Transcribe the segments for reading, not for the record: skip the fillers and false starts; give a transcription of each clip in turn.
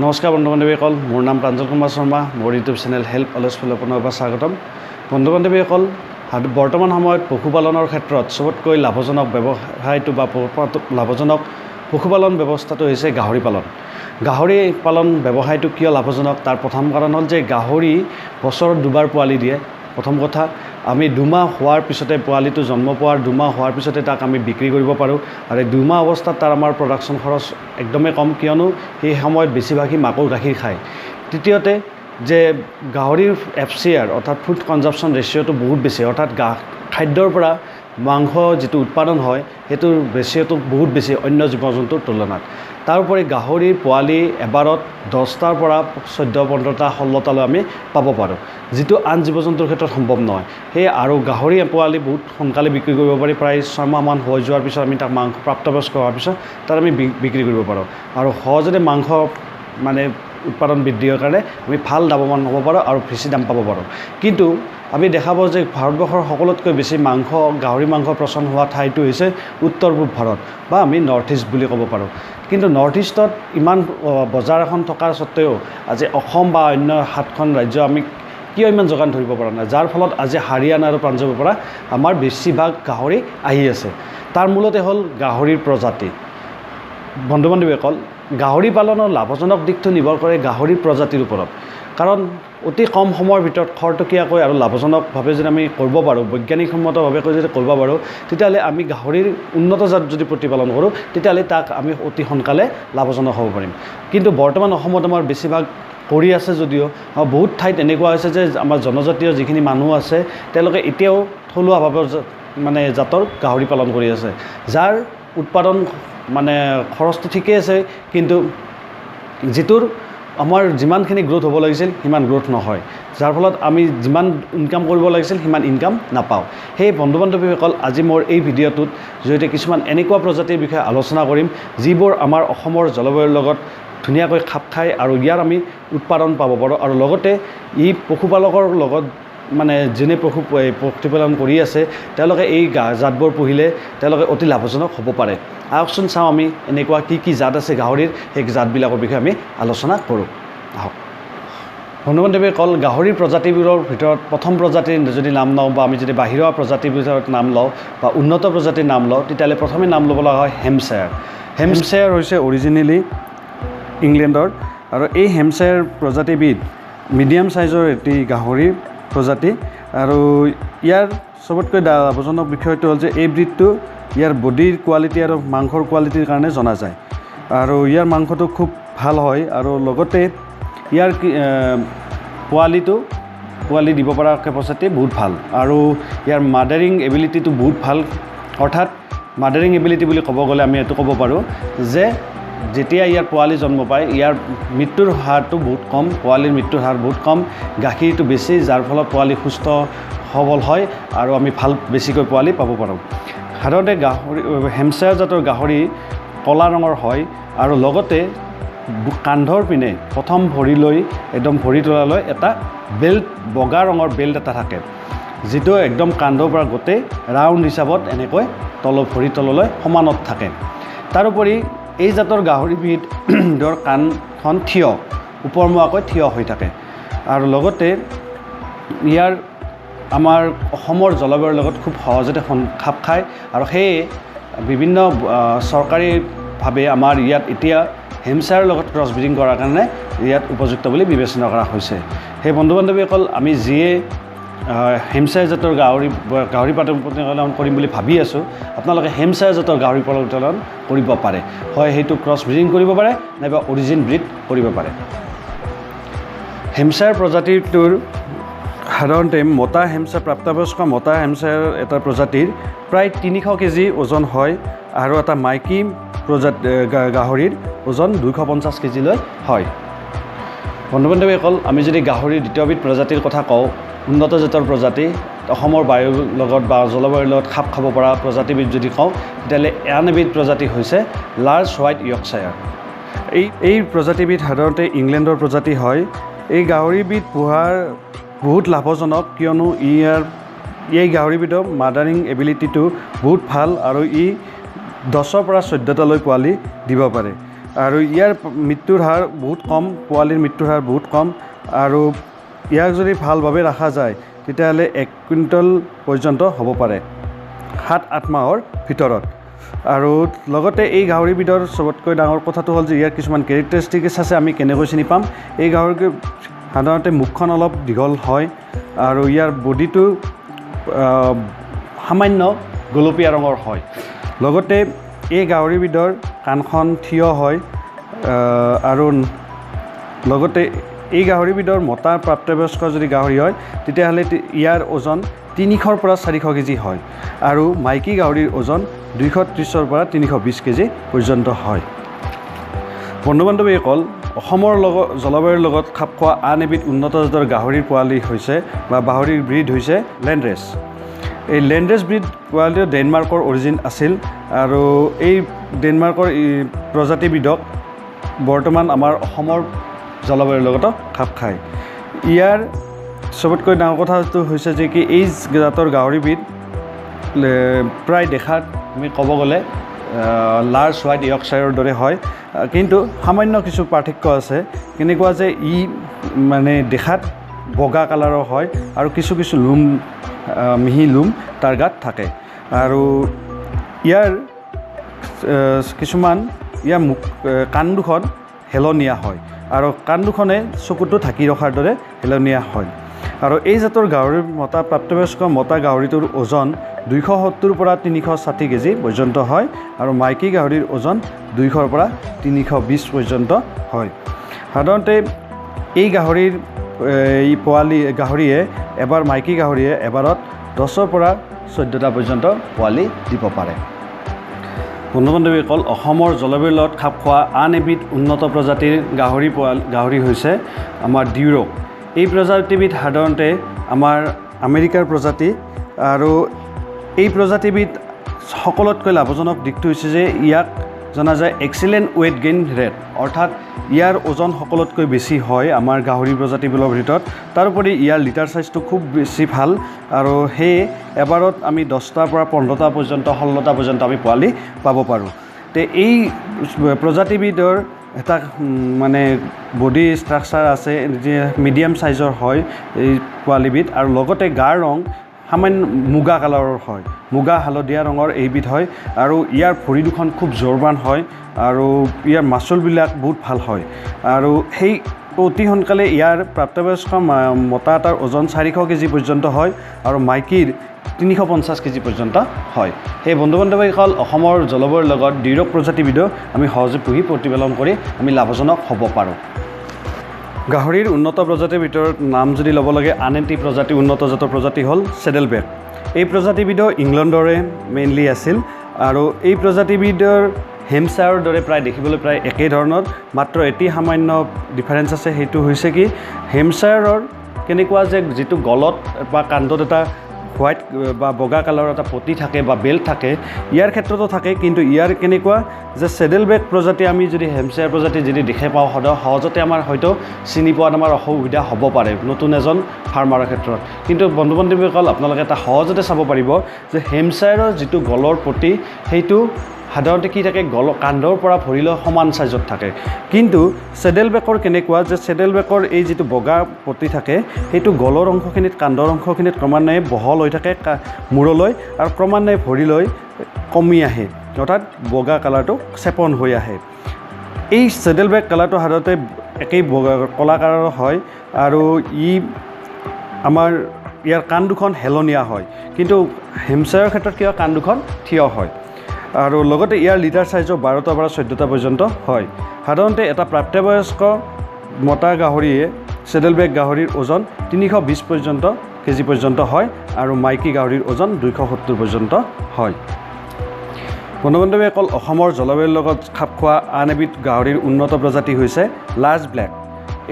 নমস্কাৰ বন্ধু বান্ধৱীসকল, মোৰ নাম প্ৰাঞ্জল কুমাৰ শৰ্মা। মোৰ ইউটিউব চেনেল হেল্প অলৱেজ ফুল পুনৰবাৰ স্বাগতম। বন্ধু বান্ধৱীসকল, বৰ্তমান সময়ত পশুপালনৰ ক্ষেত্ৰত চবতকৈ লাভজনক ব্যৱসায়টো বা লাভজনক পশুপালন ব্যৱস্থাটো হৈছে গাহৰি পালন। গাহৰি পালন ব্যৱসায়টো কিয় লাভজনক তাৰ প্ৰথম কাৰণ হ'ল যে গাহৰি বছৰত দুবাৰ পোৱালি দিয়ে। প্ৰথম কথা, আমি 2 মাহ হোৱাৰ পিছতে পোৱালিটো জন্ম পোৱাৰ 2 মাহ হোৱাৰ পিছতে তাক আমি বিক্ৰী কৰিব পাৰোঁ। আৰু 2 মাহ অৱস্থাত তাৰ আমাৰ প্ৰডাকশ্যন খৰচ একদমেই কম, কিয়নো সেই সময়ত বেছিভাগেই মাকৰ গাখীৰ খায়। তৃতীয়তে যে গাহৰিৰ FCR অৰ্থাৎ ফুড কনজাম্পশ্যন ৰেচিঅ'টো বহুত বেছি, অৰ্থাৎ খাদ্যৰ পৰা মাংস যিটো উৎপাদন হয় সেইটোৰ ৰেচিঅ'টো বহুত বেছি অন্য জীৱ জন্তুৰ তুলনাত। তাৰোপৰি গাহৰিৰ পোৱালি এবাৰত 10টাৰ পৰা 14-15টা 16টালৈ আমি পাব পাৰোঁ, যিটো আন জীৱ জন্তুৰ ক্ষেত্ৰত সম্ভৱ নহয়। সেয়ে আৰু গাহৰি পোৱালি বহুত সোনকালে বিক্ৰী কৰিব পাৰি। প্ৰায় 6 মাহমান হৈ যোৱাৰ পিছত আমি তাক মাংস প্ৰাপ্তবয়স্ক হোৱাৰ পিছত তাত আমি বিক্ৰী কৰিব পাৰোঁ। আৰু সহজতে মাংস উৎপাদন বৃদ্ধিৰ কাৰণে আমি ভাল লাভৱান হ'ব পাৰোঁ আৰু বেছি দাম পাব পাৰোঁ। কিন্তু আমি দেখা পাওঁ যে ভাৰতবৰ্ষৰ সকলোতকৈ বেছি গাহৰি মাংস প্ৰচলন হোৱা ঠাইটো হৈছে উত্তৰ পূব ভাৰত বা আমি নৰ্থ ইষ্ট বুলি ক'ব পাৰোঁ। কিন্তু নৰ্থ ইষ্টত ইমান বজাৰ এখন থকাৰ স্বত্তেও আজি অসম বা অন্য 7খন ৰাজ্য আমি কিয় ইমান যোগান ধৰিব পৰা নাই, যাৰ ফলত আজি হাৰিয়ানা আৰু পাঞ্জাৱৰ পৰা আমাৰ বেছিভাগ গাহৰি আহি আছে। তাৰ মূলতে হ'ল গাহৰিৰ প্ৰজাতি। বন্ধু বান্ধৱীসকল, গাহৰি পালনৰ লাভজনক দিশটো নিৰ্ভৰ কৰে গাহৰিৰ প্ৰজাতিৰ ওপৰত। কাৰণ অতি কম সময়ৰ ভিতৰত খৰতকীয়াকৈ আৰু লাভজনকভাৱে যদি আমি কৰিব পাৰোঁ, বৈজ্ঞানিকসন্মতভাৱে যদি কৰিব পাৰোঁ, তেতিয়াহ'লে আমি গাহৰিৰ উন্নত জাত যদি প্ৰতিপালন কৰোঁ, তেতিয়াহ'লে তাক আমি অতি সোনকালে লাভজনক হ'ব পাৰিম। কিন্তু বৰ্তমান অসমত আমাৰ বেছিভাগ কৰি আছে যদিও বহুত ঠাইত এনেকুৱা হৈছে যে আমাৰ জনজাতীয় যিখিনি মানুহ আছে তেওঁলোকে এতিয়াও থলুৱাভাৱে জাতৰ গাহৰি পালন কৰি আছে, যাৰ উৎপাদন খৰচটো ঠিকেই আছে, কিন্তু যিটোৰ আমাৰ যিমানখিনি গ্ৰোথ হ'ব লাগিছিল সিমান গ্ৰোথ নহয়, যাৰ ফলত আমি যিমান ইনকাম কৰিব লাগিছিল সিমান ইনকাম নাপাওঁ। সেই বন্ধু বান্ধৱীসকল, আজি মোৰ এই ভিডিঅ'টোত জৰিয়তে কিছুমান এনেকুৱা প্ৰজাতিৰ বিষয়ে আলোচনা কৰিম যিবোৰ আমাৰ অসমৰ জলবায়ুৰ লগত ধুনীয়াকৈ খাপ খায় আৰু ইয়াৰ আমি উৎপাদন পাব পাৰোঁ। আৰু লগতে ই পশুপালকৰ লগত যোনে প্ৰতিপালন কৰি আছে তেওঁলোকে এই জাতবোৰ পুহিলে তেওঁলোকে অতি লাভজনক হ'ব পাৰে। আহকচোন চাওঁ আমি এনেকুৱা কি জাত আছে গাহৰিৰ, সেই জাতবিলাকৰ বিষয়ে আমি আলোচনা কৰোঁ। আহক বন্ধু বান্ধৱীসকল, গাহৰিৰ প্ৰজাতিবোৰৰ ভিতৰত প্ৰথম প্ৰজাতিৰ যদি নাম লওঁ বা আমি যদি বাহিৰৰ প্ৰজাতিৰ ভিতৰত নাম লওঁ বা উন্নত প্ৰজাতিৰ নাম লওঁ, তেতিয়াহ'লে প্ৰথমে নাম ল'ব লগা হয় হেম্পশ্বায়াৰ। হেম্পশ্বায়াৰ হৈছে অৰিজিনেলি ইংলেণ্ডৰ, আৰু এই হেম্পশ্বায়াৰ প্ৰজাতিবিধ মিডিয়াম ছাইজৰ এটি গাহৰিৰ প্ৰজাতি। আৰু ইয়াৰ চবতকৈ লাভজনক বিষয়টো হ'ল যে এই ব্ৰিডটো ইয়াৰ বডিৰ কোৱালিটি আৰু মাংসৰ কোৱালিটিৰ কাৰণে জনা যায়, আৰু ইয়াৰ মাংসটো খুব ভাল হয়। আৰু লগতে ইয়াৰ পোৱালি দিব পৰা কেপাচিটি বহুত ভাল, আৰু ইয়াৰ মাদাৰিং এবিলিটিটো বহুত ভাল। অৰ্থাৎ মাদাৰিং এবিলিটি বুলি ক'ব গ'লে আমি এইটো ক'ব পাৰোঁ যে যেতিয়া ইয়াৰ পোৱালি জন্ম পায় ইয়াৰ মৃত্যুৰ হাৰটো বহুত কম, পোৱালিৰ মৃত্যুৰ হাৰ বহুত কম, গাখীৰটো বেছি, যাৰ ফলত পোৱালি সুস্থ সবল হয় আৰু আমি বেছিকৈ পোৱালি পাব পাৰোঁ। সাধাৰণতে হেম্পশ্বায়াৰ জাতৰ গাহৰি ক'লা ৰঙৰ হয়, আৰু লগতে কান্ধৰ পিনে প্ৰথম ভৰিলৈ একদম ভৰি তলালৈ এটা বেল্ট, বগা ৰঙৰ বেল্ট এটা থাকে, যিটো একদম কান্ধৰ পৰা গোটেই ৰাউণ্ড হিচাপত এনেকৈ ভৰি তললৈ সমানত থাকে। তাৰোপৰি এই জাতৰ গাহৰিবিধৰ কাণখন ওপৰমুৱাকৈ থিয় হৈ থাকে, আৰু লগতে ইয়াৰ আমাৰ অসমৰ জলবায়ুৰ লগত খুব সহজতে খাপ খায়। আৰু সেয়ে বিভিন্ন চৰকাৰীভাৱে আমাৰ ইয়াত এতিয়া হেম্পশ্বায়াৰৰ লগত ক্ৰছ ব্ৰিডিং কৰাৰ কাৰণে ইয়াত উপযুক্ত বুলি বিবেচনা কৰা হৈছে। সেই বন্ধু বান্ধৱীসকল, আমি যিয়ে হেম্পশ্বায়াৰ জাতৰ গাহৰি প্ৰতিপালন কৰিম বুলি ভাবি আছোঁ, আপোনালোকে হেম্পশ্বায়াৰ জাতৰ গাহৰি প্ৰতিপালন কৰিব পাৰে। হয়, সেইটো ক্ৰছ ব্ৰিডিং কৰিব পাৰে নাইবা অৰিজিন ব্ৰিড কৰিব পাৰে। হেম্পশ্বায়াৰ প্ৰজাতিটোৰ সাধাৰণতে প্ৰাপ্তবয়স্ক মতা হেম্পশ্বায়াৰ এটা প্ৰজাতিৰ প্ৰায় 300 কেজি ওজন হয়, আৰু এটা মাইকী গাহৰিৰ ওজন 250 কেজিলৈ হয়। বন্ধু বান্ধৱীসকল, আমি যদি গাহৰিৰ দ্বিতীয়বিধ প্ৰজাতিৰ কথা কওঁ, উন্নত জাতৰ প্ৰজাতি, অসমৰ বায়ুৰ লগত বা জলবায়ুৰ লগত খাপ খাব পৰা প্ৰজাতিবিধ যদি কওঁ, তেতিয়াহ'লে আন এবিধ প্ৰজাতি হৈছে লাৰ্জ হোৱাইট ইয়ৰ্কশ্বায়াৰ। এই প্ৰজাতিবিধ সাধাৰণতে ইংলেণ্ডৰ প্ৰজাতি হয়। এই গাহৰিবিধ পোহাৰ বহুত লাভজনক, কিয়নো এই গাহৰিবিধৰ মাদাৰিং এবিলিটিটো বহুত ভাল, আৰু ই 10ৰ পৰা 14টালৈ পোৱালি দিব পাৰে। আৰু ইয়াৰ মৃত্যুৰ হাৰ বহুত কম, পোৱালিৰ মৃত্যুৰ হাৰ বহুত কম। আৰু ইয়াক যদি ভালভাৱে ৰখা যায় তেতিয়াহ'লে 1 কুইণ্টল পৰ্যন্ত হ'ব পাৰে 7-8 মাহৰ ভিতৰত। আৰু লগতে এই গাহৰিবিধৰ চবতকৈ ডাঙৰ কথাটো হ'ল যে ইয়াৰ কিছুমান কেৰেক্টাৰিষ্টিক্স আছে। আমি কেনেকৈ চিনি পাম? এই গাহৰি সাধাৰণতে মুখখন অলপ দীঘল হয় আৰু ইয়াৰ বডিটো সামান্য গোলপীয়া ৰঙৰ হয়। লগতে এই গাহৰিবিধৰ কাণখন থিয় হয় আৰু লগতে এই গাহৰিবিধৰ মতা প্ৰাপ্তবয়স্ক যদি গাহৰি হয় তেতিয়াহ'লে ইয়াৰ ওজন 300 পৰা 400 কেজি হয় আৰু মাইকী গাহৰিৰ ওজন 230 পৰা 320 কেজি পৰ্যন্ত হয়। বন্ধু-বান্ধৱীসকল, অসমৰ জলবায়ুৰ লগত খাপ খোৱা আন এবিধ উন্নত জাতৰ গাহৰিৰ পোৱালি হৈছে বা গাহৰিৰ ব্ৰীড হৈছে লেণ্ডৰেছ। এই লেণ্ডৰেছ ব্ৰীড পোৱালিটো ডেনমাৰ্কৰ অৰিজিন আছিল আৰু এই ডেনমাৰ্কৰ প্ৰজাতিবিধক বৰ্তমান আমাৰ অসমৰ জলবায়ুৰ লগত খাপ খায়। ইয়াৰ চবতকৈ ডাঙৰ কথাটো হৈছে যে কি এই জাতৰ গাহৰিবিধ প্ৰায় দেখাত আমি ক'ব গ'লে লাৰ্জ হোৱাইট ইয়ৰ্কশ্বায়াৰৰ দৰে হয়, কিন্তু সামান্য কিছু পাৰ্থক্য আছে। কেনেকুৱা যে ই মানে দেখাত বগা কালাৰৰ হয় আৰু কিছু লোম মিহি লোম তাৰ গাত থাকে। আৰু ইয়াৰ মুখ কাণ দুখন হেলনীয়া হয় আৰু কাণ দুখনে চকুটো ঢাকি ৰখাৰ দৰে হেলনীয়া হয়। আৰু এই জাতৰ গাহৰিৰ প্ৰাপ্তবয়স্ক মতা গাহৰিটোৰ ওজন 270 পৰা 360 কেজি পৰ্যন্ত হয় আৰু মাইকী গাহৰিৰ ওজন 200 পৰা 320 পৰ্যন্ত হয়। সাধাৰণতে এই গাহৰিয়ে মাইকী গাহৰিয়ে এবাৰত 10 পৰা 14টা পৰ্যন্ত পোৱালি দিব পাৰে। বন্ধু-বান্ধৱীসকল, অসমৰ জলবায়ুৰ লগত খাপ খোৱা আন এবিধ উন্নত প্ৰজাতিৰ গাহৰি হৈছে আমাৰ ডিউৰক। এই প্ৰজাতিবিধ সাধাৰণতে আমাৰ আমেৰিকাৰ প্ৰজাতি আৰু এই প্ৰজাতিবিধ সকলোতকৈ লাভজনক দিশটো হৈছে যে ইয়াক জনা যায় এক্সিলেণ্ট ৱেইট গেইন ৰেট, অৰ্থাৎ ইয়াৰ ওজন সকলোতকৈ বেছি হয় আমাৰ গাহৰি প্ৰজাতিবোৰৰ ভিতৰত। তাৰোপৰি ইয়াৰ লিটাৰ চাইজটো খুব বেছি ভাল আৰু সেয়ে এবাৰত আমি 10টাৰ পৰা 15টা পৰ্যন্ত 16টা পৰ্যন্ত আমি পোৱালি পাব পাৰোঁ। তে এই প্ৰজাতিবিধৰ এটা মানে বডি ষ্ট্ৰাকচাৰ আছে যে মিডিয়াম চাইজৰ হয় এই পোৱালিবিধ আৰু লগতে গাৰ ৰং সামান্য মুগা কালাৰৰ হয়, মুগা হালধীয়া ৰঙৰ এইবিধ হয় আৰু ইয়াৰ ভৰি দুখন খুব জোৰবান হয় আৰু ইয়াৰ মাচুলবিলাক বহুত ভাল হয় আৰু সেই অতি সোনকালে ইয়াৰ প্ৰাপ্তবয়স্ক মতা এটাৰ ওজন 400 কেজি পৰ্যন্ত হয় আৰু মাইকীৰ 350 কেজি পৰ্যন্ত হয়। সেই বন্ধু-বান্ধৱীসকল, অসমৰ জলবায়ুৰ লগত ডিউৰক প্ৰজাতিবিধো আমি সহজে পুহি প্ৰতিপালন কৰি আমি লাভজনক হ'ব পাৰোঁ। গাহৰিৰ উন্নত প্ৰজাতিৰ ভিতৰত নাম যদি ল'ব লাগে আন এটি উন্নত জাতৰ প্ৰজাতি হ'ল চেডেলবেক। এই প্ৰজাতিবিধো ইংলেণ্ডৰে মেইনলি আছিল আৰু এই প্ৰজাতিবিধৰ হেমশ্বায়াৰৰ দৰে দেখিবলৈ প্ৰায় একেই ধৰণৰ, মাত্ৰ এটি সামান্য ডিফাৰেঞ্চ আছে। সেইটো হৈছে কি হেমশ্বায়াৰৰ কেনেকুৱা যে যিটো গলত বা কান্ধত এটা হোৱাইট বা বগা কালাৰৰ এটা পটি থাকে বা বেল্ট থাকে, ইয়াৰ ক্ষেত্ৰতো থাকে, কিন্তু ইয়াৰ কেনেকুৱা যে চেডেলবেক প্ৰজাতি আমি যদি হেমশ্বায়াৰ প্ৰজাতি যদি দেখি পাওঁ সহজতে আমাৰ হয়তো চিনি পোৱাত আমাৰ অসুবিধা হ'ব পাৰে নতুন এজন ফাৰ্মাৰৰ ক্ষেত্ৰত। কিন্তু বন্ধু-বান্ধৱীসকল, আপোনালোকে এটা সহজতে চাব পাৰিব যে হেমশ্বায়াৰৰ যিটো গলৰ পটি সেইটো সাধাৰণতে কি থাকে কান্ধৰ পৰা ভৰিলৈ সমান চাইজত থাকে, কিন্তু চেডেলবেকৰ কেনেকুৱা যে চেডেলবেকৰ এই যিটো বগা পটি থাকে সেইটো গলৰ অংশখিনিত কান্ধৰ অংশখিনিত ক্ৰমান্বয়ে বহল হৈ থাকে মূৰলৈ আৰু ক্ৰমান্বয়ে ভৰিলৈ কমি আহে, অৰ্থাৎ বগা কালাৰটো চেপন হৈ আহে। এই চেডেলবেক কালাৰটো সাধাৰণতে একেই কলা কালাৰৰ হয় আৰু ইয়াৰ কাণ দুখন হেলনীয়া হয়, কিন্তু হেমশ্বায়াৰৰ ক্ষেত্ৰত কি হয় কাণ দুখন থিয় হয় আৰু লগতে ইয়াৰ লিটাৰ চাইজো 12টা পৰা 14টা পৰ্যন্ত হয়। সাধাৰণতে এটা প্ৰাপ্তবয়স্ক মতা গাহৰিয়ে চেডেলবেক গাহৰিৰ ওজন 320 কেজি পৰ্যন্ত হয় আৰু মাইকী গাহৰিৰ ওজন 270 পৰ্যন্ত হয়। বন্ধু-বান্ধৱীসকল, অসমৰ জলবায়ুৰ লগত খাপ খোৱা আন এবিধ গাহৰিৰ উন্নত প্ৰজাতি হৈছে লাৰ্জ ব্লেক।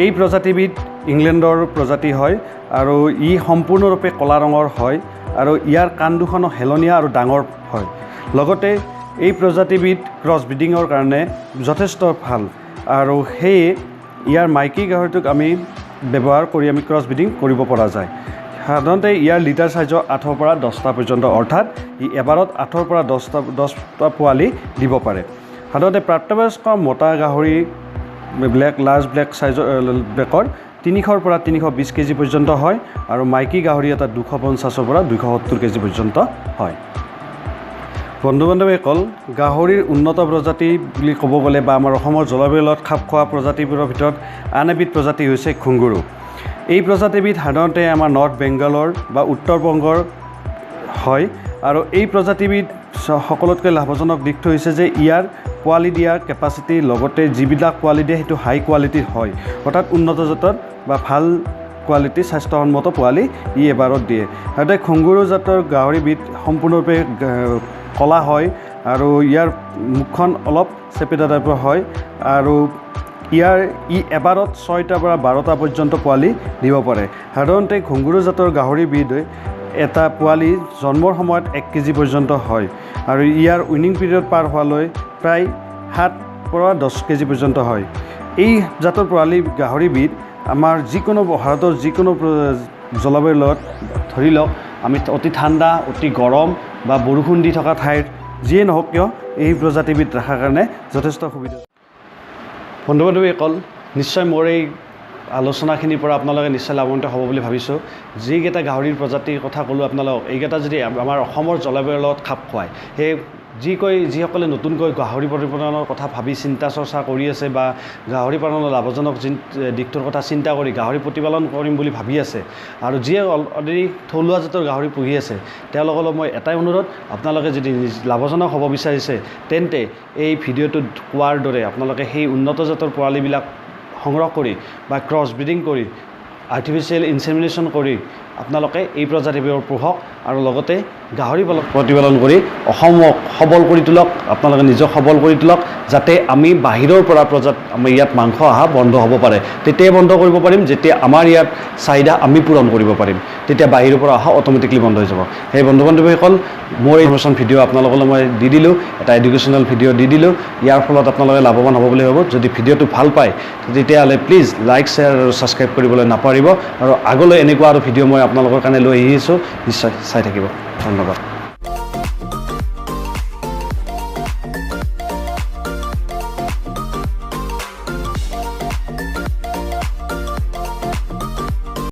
এই প্ৰজাতিবিধ ইংলেণ্ডৰ প্ৰজাতি হয় আৰু ই সম্পূৰ্ণৰূপে ক'লা ৰঙৰ হয় আৰু ইয়াৰ কাণ দুখনো হেলনীয়া আৰু ডাঙৰ হয়। লগতে এই প্ৰজাতিবিধ ক্ৰছ ব্ৰিডিঙৰ কাৰণে যথেষ্ট ভাল আৰু সেয়ে ইয়াৰ মাইকী গাহৰিটোক আমি ব্যৱহাৰ কৰি আমি ক্ৰছ ব্ৰিডিং কৰিব পৰা যায়। সাধাৰণতে ইয়াৰ লিটাৰ চাইজৰ 8ৰ পৰা 10টা পৰ্যন্ত, অৰ্থাৎ ই এবাৰত 8ৰ পৰা 10টা পোৱালি দিব পাৰে সাধাৰণতে প্ৰাপ্তবয়স্ক মতা গাহৰি লাৰ্জ ব্লেক চাইজৰ ব্লেকৰ 300ৰ পৰা 320 কেজি পৰ্যন্ত হয় আৰু মাইকী গাহৰি এটা 250ৰ পৰা 270 কেজি পৰ্যন্ত হয়। বন্ধু বান্ধৱীসকল, গাহৰিৰ উন্নত প্ৰজাতি বুলি ক'ব গ'লে বা আমাৰ অসমৰ জলবায়ুৰ লগত খাপ খোৱা প্ৰজাতিবোৰৰ ভিতৰত আন এবিধ প্ৰজাতি হৈছে ঘুংগুৰু। এই প্ৰজাতিবিধ সাধাৰণতে আমাৰ নৰ্থ বেংগলৰ বা উত্তৰ বংগৰ হয় আৰু এই প্ৰজাতিবিধ সকলোতকৈ লাভজনক দিশটো হৈছে যে ইয়াৰ পোৱালি দিয়াৰ কেপাচিটি লগতে যিবিলাক পোৱালি দিয়ে সেইটো হাই কোৱালিটিৰ হয়, অৰ্থাৎ উন্নত জাতৰ বা ভাল কোৱালিটি স্বাস্থ্যসন্মত পোৱালি ই এবাৰত দিয়ে। সাধাৰণতে ঘুংগুৰু জাতৰ গাহৰিবিধ সম্পূৰ্ণৰূপে কলা হয় আৰু ইয়াৰ মুখখন অলপ চেপেটা টাইপৰ হয় আৰু ই এবাৰত 6টা পৰা 12টা পৰ্যন্ত পোৱালি দিব পাৰে। সাধাৰণতে ঘুংগুৰু জাতৰ গাহৰিবিধ এটা পোৱালি জন্মৰ সময়ত 1 কেজি পৰ্যন্ত হয় আৰু ইয়াৰ উইনিং পিৰিয়ড পাৰ হোৱালৈ প্ৰায় 7 পৰা 10 কেজি পৰ্যন্ত হয়। এই জাতৰ পোৱালি গাহৰিবিধ আমাৰ যিকোনো ভাৰতৰ যিকোনো জলবায়ুৰ লগত ধৰি লওক আমি অতি ঠাণ্ডা, অতি গৰম বা বৰষুণ দি থকা ঠাইত যিয়ে নহওক কিয় এই প্ৰজাতিবিধ ৰখাৰ কাৰণে যথেষ্ট সুবিধা। বন্ধু বান্ধৱীসকল, নিশ্চয় মোৰ এই আলোচনাখিনিৰ পৰা আপোনালোকে নিশ্চয় লাভান্বিত হ'ব বুলি ভাবিছোঁ। যিকেইটা গাহৰিৰ প্ৰজাতিৰ কথা ক'লোঁ আপোনালোকক, এইকেইটা যদি আমাৰ অসমৰ জলবায়ুৰ লগত খাপ খুৱায়, যিসকলে নতুনকৈ গাহৰি প্ৰতিপালনৰ কথা ভাবি চিন্তা চৰ্চা কৰি আছে বা গাহৰি পালনৰ লাভজনক দিশটোৰ কথা চিন্তা কৰি গাহৰি প্ৰতিপালন কৰিম বুলি ভাবি আছে আৰু যিয়ে অলৰেডি থলুৱা জাতৰ গাহৰি পুহি আছে, তেওঁলোকলৈ মই এটাই অনুৰোধ, আপোনালোকে যদি লাভজনক হ'ব বিচাৰিছে তেন্তে এই ভিডিঅ'টোত কোৱাৰ দৰে আপোনালোকে সেই উন্নত জাতৰ পোৱালিবিলাক সংগ্ৰহ কৰি বা ক্ৰছ ব্ৰিডিং কৰি আৰ্টিফিচিয়েল ইনছেমিনেশ্যন কৰি আপোনালোকে এই প্ৰজাতিবোৰৰ পোহক আৰু লগতে গাহৰি প্ৰতিপালন কৰি অসমক সবল কৰি তোলক, আপোনালোকে নিজক সবল কৰি তোলক, যাতে আমি বাহিৰৰ পৰা আমাৰ ইয়াত মাংস অহা বন্ধ হ'ব পাৰে। তেতিয়াই বন্ধ কৰিব পাৰিম যেতিয়া আমাৰ ইয়াত চাহিদা আমি পূৰণ কৰিব পাৰিম, তেতিয়া বাহিৰৰ পৰা অহা অট'মেটিকলি বন্ধ হৈ যাব। সেই বন্ধু বান্ধৱীসকল, মোৰ ইনফৰমেশ্যন ভিডিঅ' আপোনালোকলৈ মই দি দিলোঁ, এটা এডুকেশ্যনেল ভিডিঅ' দি দিলোঁ। ইয়াৰ ফলত আপোনালোকে লাভৱান হ'ব বুলি ভাবোঁ। যদি ভিডিঅ'টো ভাল পায় তেতিয়াহ'লে প্লিজ লাইক, শ্বেয়াৰ আৰু ছাবস্ক্ৰাইব কৰিবলৈ নাপাহৰিব আৰু আগলৈ এনেকুৱা আৰু ভিডিঅ' মই আপোনালোকৰ কাৰণে লৈ আহিছোঁ, নিশ্চয় চাই থাকিব। ধন্যবাদ।